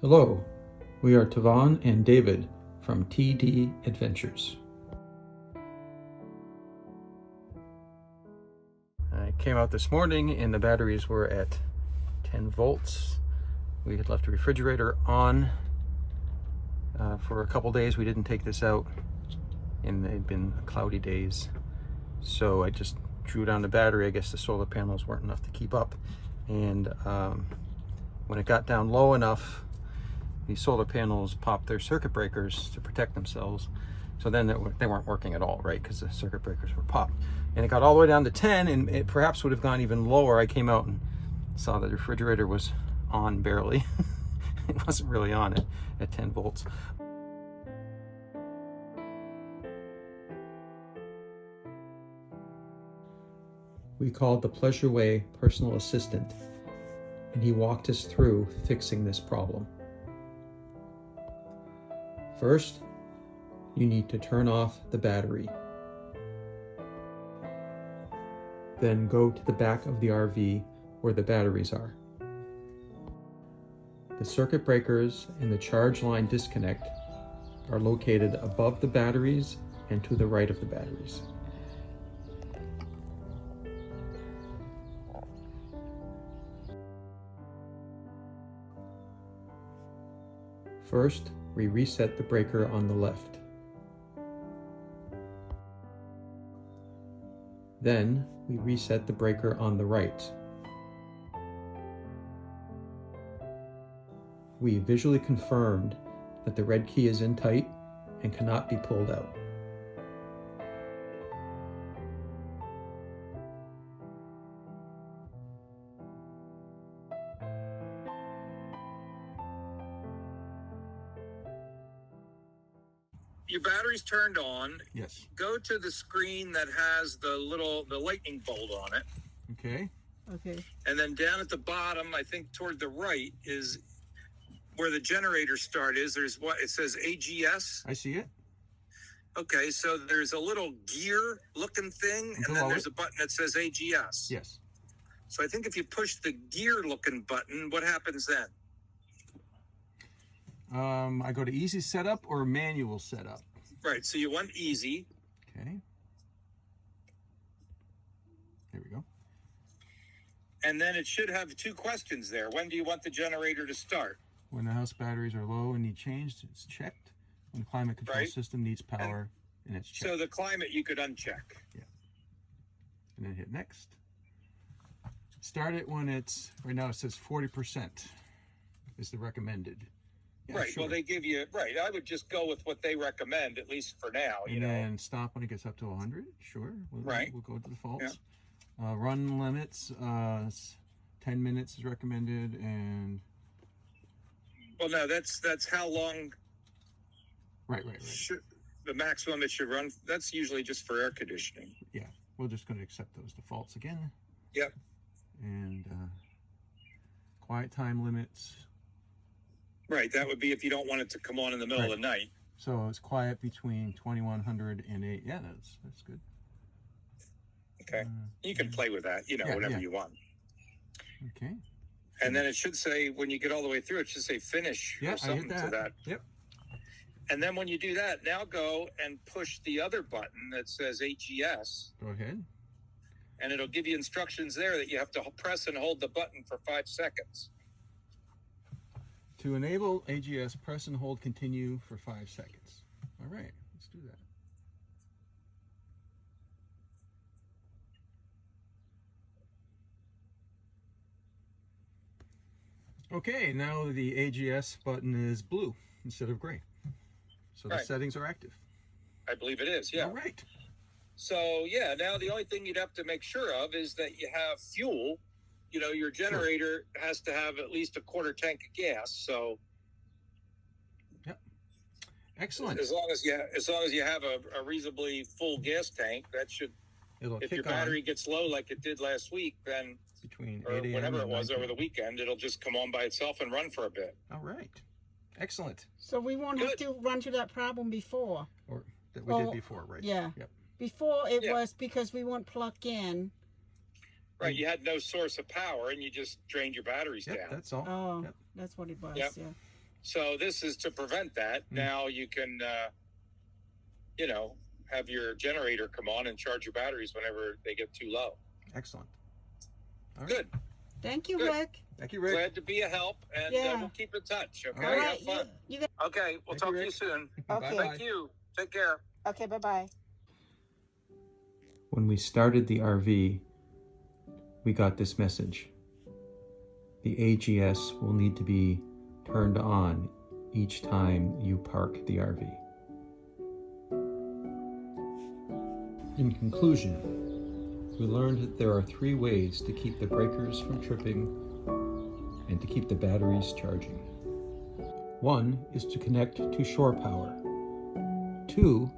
Hello, we are Tavon and David from TD Adventures. I came out this morning and the batteries were at 10 volts. We had left the refrigerator on for a couple days. We didn't take this out and they'd been cloudy days. So I just drew down the battery. I guess the solar panels weren't enough to keep up. And when it got down low enough, these solar panels popped their circuit breakers to protect themselves. So then they weren't working at all, right? Because the circuit breakers were popped. And it got all the way down to 10, and it perhaps would have gone even lower. I came out and saw that the refrigerator was on barely. It wasn't really on at 10 volts. We called the Pleasure-Way personal assistant, and he walked us through fixing this problem. First, you need to turn off the battery. Then go to the back of the RV where the batteries are. The circuit breakers and the charge line disconnect are located above the batteries and to the right of the batteries. First, we reset the breaker on the left. Then, we reset the breaker on the right. We visually confirmed that the red key is in tight and cannot be pulled out. Your battery's turned on. Yes. Go to the screen that has the lightning bolt on it. Okay. Okay. And then down at the bottom, I think toward the right, is where the generator start is. There's what it says AGS. I see it. Okay, so there's a little gear looking thing, and then there's a button that says AGS. Yes. So I think if you push the gear looking button, what happens then? I go to easy setup or manual setup. Right, so you want easy. Okay. There we go. And then it should have two questions there. When do you want the generator to start? When the house batteries are low and need changed, it's checked. When the climate control system needs power, and it's checked. So the climate you could uncheck. Yeah. And then hit next. Start it when it's, right now it says 40% is the recommended. Yeah, right, sure. well they give you, right, I would just go with what they recommend, at least for now, you know. And then stop when it gets up to 100, sure. We'll go to defaults. Yeah. Run limits, 10 minutes is recommended, and... Well, no, that's how long... Right. The maximum it should run, that's usually just for air conditioning. Yeah, we're just going to accept those defaults again. Yep. And quiet time limits. Right, that would be if you don't want it to come on in the middle of the night. So it's quiet between 2100 and 8. Yeah, that's good. Okay. You can play with that, whenever you want. Okay. And then it should say, when you get all the way through, it should say finish or something to that. Yep. And then when you do that, now go and push the other button that says AGS. Go ahead. And it'll give you instructions there that you have to press and hold the button for 5 seconds. To enable AGS, press and hold continue for 5 seconds. All right, let's do that. Okay, now the AGS button is blue instead of gray. So the settings are active. I believe it is, yeah. All right. So, yeah, now the only thing you'd have to make sure of is that you have fuel. Your generator has to have at least a quarter tank of gas, so... Excellent. As long as you have a reasonably full gas tank, that should. If your battery gets low like it did last week, then between or whatever it was over the weekend, it'll just come on by itself and run for a bit. All right. Excellent. So we won't have to run to that problem before. Or that we did before, right? Yeah. Yep. Before it was because we weren't plugged in. Right. You had no source of power, and you just drained your batteries down. That's all. Oh, that's what it was. Yep. Yeah. So this is to prevent that. Now you can, have your generator come on and charge your batteries whenever they get too low. Excellent. All right. Good. Thank you, Good. Rick. Thank you, Rick. Glad to be a help, and we'll keep in touch. Okay, All right. have fun. Okay, we'll talk to you soon. Okay. Thank you. Take care. Okay, bye-bye. When we started the RV, we got this message. The AGS will need to be turned on each time you park the RV. In conclusion, we learned that there are 3 ways to keep the breakers from tripping and to keep the batteries charging. 1 is to connect to shore power. 2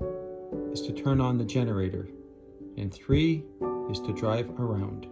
is to turn on the generator. And 3 is to drive around.